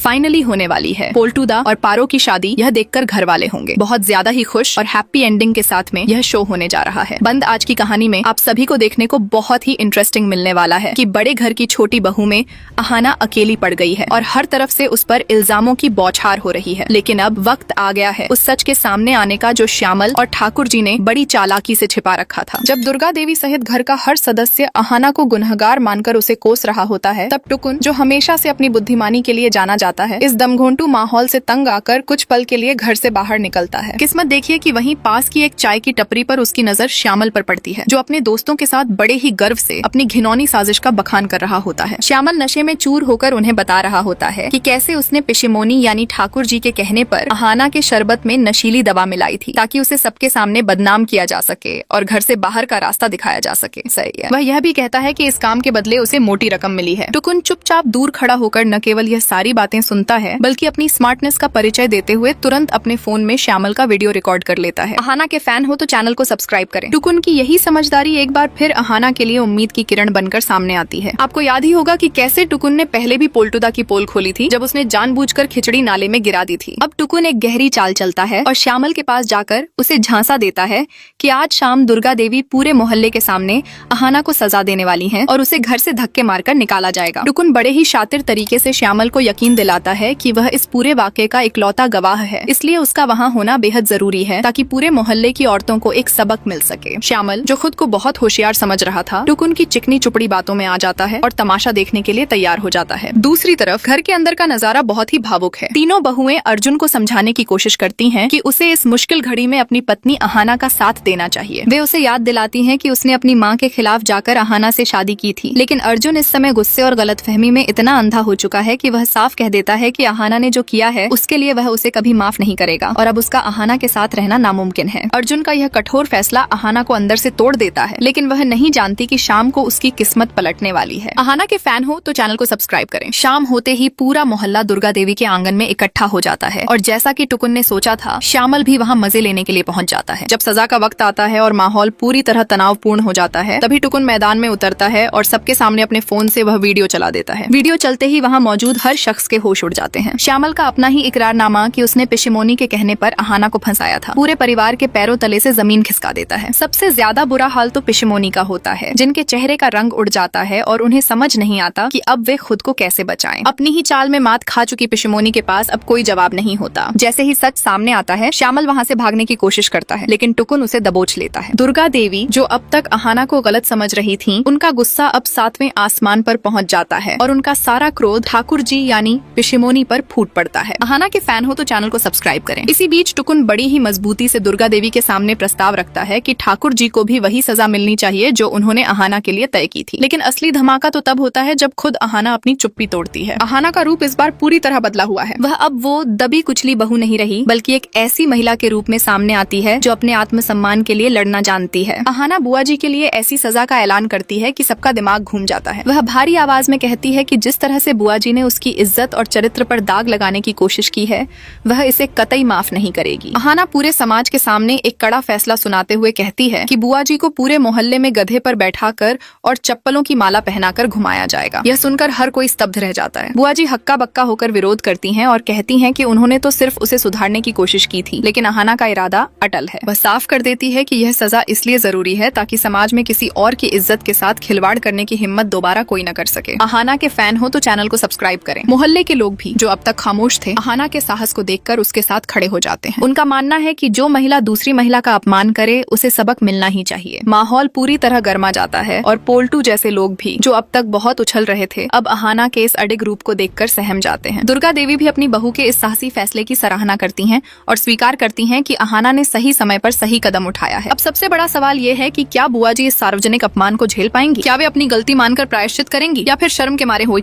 Finally होने वाली है। पोल्टूदा और पारो की शादी यह देखकर घर वाले होंगे बहुत ज्यादा ही खुश और हैप्पी एंडिंग के साथ में यह शो होने जा रहा है। बंद आज की कहानी में आप सभी को देखने को बहुत ही इंटरेस्टिंग मिलने वाला है कि बड़े घर की छोटी बहू में अहाना अकेली पड़ गई है और हर तरफ से उस पर इल्जामों की बौछार हो रही है। लेकिन अब वक्त आ गया है उस सच के सामने आने का जो श्यामल और ठाकुर जी ने बड़ी चालाकी से छिपा रखा था। जब दुर्गा देवी सहित घर का हर सदस्य अहाना को गुनहगार मानकर उसे कोस रहा होता है, तब टुकुन, जो हमेशा से अपनी बुद्धिमानी के लिए जाना जाता है, इस दमघोंटू माहौल से तंग आकर कुछ पल के लिए घर से बाहर निकलता है। किस्मत देखिए कि वहीं पास की एक चाय की टपरी पर उसकी नजर श्यामल पर पड़ती है, जो अपने दोस्तों के साथ बड़े ही गर्व से अपनी घिनौनी साजिश का बखान कर रहा होता है। श्यामल नशे में चूर होकर उन्हें बता रहा होता है कि कैसे उसने पिशिमोनी यानी ठाकुर जी के कहने पर अहाना के शरबत में नशीली दवा मिलाई थी ताकि उसे सबके सामने बदनाम किया जा सके और घर से बाहर का रास्ता दिखाया जा सके। सही है। वह यह भी कहता है कि इस काम के बदले उसे मोटी रकम मिली है। टुकुन चुपचाप दूर खड़ा होकर न केवल यह सारी बातें सुनता है बल्कि अपनी स्मार्टनेस का परिचय देते हुए तुरंत अपने फोन में श्यामल का वीडियो रिकॉर्ड कर लेता है। अहाना के फैन हो तो चैनल को सब्सक्राइब करें। टुकुन की यही समझदारी एक बार फिर अहाना के लिए उम्मीद की किरण बनकर सामने आती है। आपको याद ही होगा कि कैसे टुकुन ने पहले भी पोल्टूदा की पोल खोली थी जब उसने जानबूझकर खिचड़ी नाले में गिरा दी थी। अब टुकुन एक गहरी चाल चलता है और श्यामल के पास जाकर उसे झांसा देता है कि आज शाम दुर्गा देवी पूरे मोहल्ले के सामने अहाना को सजा देने वाली हैं और उसे घर से धक्के मारकर निकाला जाएगा। टुकुन बड़े ही शातिर तरीके से श्यामल को यकीन दिलाता है कि वह इस पूरे वाकये का इकलौता गवाह है, इसलिए उसका वहाँ होना बेहद जरूरी है ताकि पूरे मोहल्ले की औरतों को एक सबक मिल सके। श्यामल, जो खुद को बहुत होशियार समझ रहा था, टुकुन की चिकनी चुपड़ी बातों में आ जाता है और तमाशा देखने के लिए तैयार हो जाता है। दूसरी तरफ घर के अंदर का नजारा बहुत ही भावुक है। तीनों बहुएं अर्जुन को समझाने की कोशिश करती हैं कि उसे इस मुश्किल घड़ी में अपनी पत्नी अहाना का साथ देना चाहिए। वे उसे याद दिलाती हैं कि उसने अपनी मां के खिलाफ जाकर अहाना से शादी की थी, लेकिन अर्जुन इस समय गुस्से और गलतफहमी में इतना अंधा हो चुका है कि वह साफ कह देता है कि अहाना ने जो किया है उसके लिए वह उसे कभी माफ नहीं करेगा और अब उसका अहाना के साथ रहना नामुमकिन है। अर्जुन का यह कठोर फैसला अहाना को अंदर से तोड़ देता है, लेकिन वह नहीं जानती कि शाम को उसकी किस्मत पलटने वाली है। अहाना के फैन हो तो चैनल को सब्सक्राइब करें। शाम होते ही पूरा मोहल्ला दुर्गा देवी के आंगन में इकट्ठा हो जाता है और जैसा कि टुकुन ने सोचा था, श्यामल भी वहाँ मजे लेने के लिए पहुँच जाता है। जब सजा का वक्त आता है और माहौल पूरी तरह तनावपूर्ण हो जाता है, तभी टुकुन मैदान में उतरता है और सबके सामने अपने फोन से वह वीडियो चला देता है। वीडियो चलते ही वहाँ मौजूद हर शख्स के होश उड़ जाते हैं। श्यामल का अपना ही इकरारनामा कि उसने पिशिमोनी के कहने पर अहाना को फंसाया था पूरे परिवार के पैरों तले से जमीन खिसका देता है। सबसे ज्यादा बुरा हाल तो पिशिमोनी का होता है, जिनके चेहरे का रंग उड़ जाता है और उन्हें समझ नहीं आता कि अब वे खुद को कैसे बचाएं। अपनी ही चाल में मात खा चुकी पिशिमोनी के पास अब कोई जवाब नहीं होता। जैसे ही सच सामने आता है, श्यामल वहाँ से भागने की कोशिश करता है, लेकिन टुकुन उसे दबोच लेता है। दुर्गा देवी, जो अब तक अहाना को गलत समझ रही थीं, उनका गुस्सा अब 7वें आसमान पर पहुंच जाता है और उनका सारा क्रोध ठाकुर जी यानी पिशिमोनी पर फूट पड़ता है। अहाना के फैन हो तो चैनल को सब्सक्राइब करें। इसी बीच टुकुन बड़ी ही मजबूती से दुर्गा देवी के सामने प्रस्ताव रखता है कि ठाकुर जी को भी वही सजा मिलनी चाहिए जो उन्होंने अहाना के लिए तय की थी। लेकिन असली धमाका तो तब होता है जब खुद अहाना अपनी चुप्पी तोड़ती है। अहाना का रूप इस बार पूरी तरह बदला हुआ है। वह अब वो दबी कुचली बहू नहीं रही, बल्कि एक ऐसी महिला के रूप में सामने आती है जो अपने आत्मसम्मान के लिए लड़ना जानती है। अहाना बुआ जी के लिए ऐसी सजा का ऐलान करती है कि सबका दिमाग घूम जाता है। वह भारी आवाज में कहती है कि जिस तरह से बुआ जी ने उसकी इज्जत और चरित्र पर दाग लगाने की कोशिश की है, वह इसे कतई माफ नहीं करेगी। अहाना पूरे समाज के सामने एक कड़ा फैसला सुनाते हुए कहती है कि बुआ जी को पूरे मोहल्ले में गधे पर बैठाकर और चप्पलों की माला पहनाकर घुमाया जाएगा। यह सुनकर हर कोई स्तब्ध रह जाता है। बुआ जी हक्का बक्का होकर विरोध करती हैं और कहती हैं कि उन्होंने तो सिर्फ उसे सुधारने की कोशिश की थी, लेकिन अहाना का इरादा अटल है। वह साफ कर देती है कि यह सजा इसलिए जरूरी है ताकि समाज में किसी और की इज्जत के साथ खिलवाड़ करने की हिम्मत दोबारा कोई न कर सके। अहाना के फैन हो तो चैनल को सब्सक्राइब करें। मोहल्ले के लोग भी, जो अब तक खामोश थे, अहाना के साहस को देखकर उसके साथ खड़े हो जाते हैं। उनका मानना है कि जो महिला दूसरी महिला का अपमान करे, उसे सबक मिलना ही चाहिए। माहौल पूरी तरह गर्मा जाता है और पोल्टू जैसे लोग भी, जो अब तक बहुत उछल रहे थे, अब अहाना के इस अडिग रूप को देखकर सहम जाते हैं। दुर्गा देवी भी अपनी बहू के इस साहसी फैसले की सराहना करती हैं और स्वीकार करती हैं कि अहाना ने सही समय पर सही कदम उठाया है। अब सबसे बड़ा सवाल ये है कि क्या बुआ जी इस सार्वजनिक अपमान को झेल पाएंगी? क्या वे अपनी गलती मानकर प्रायश्चित करेंगी या फिर शर्म के मारे हो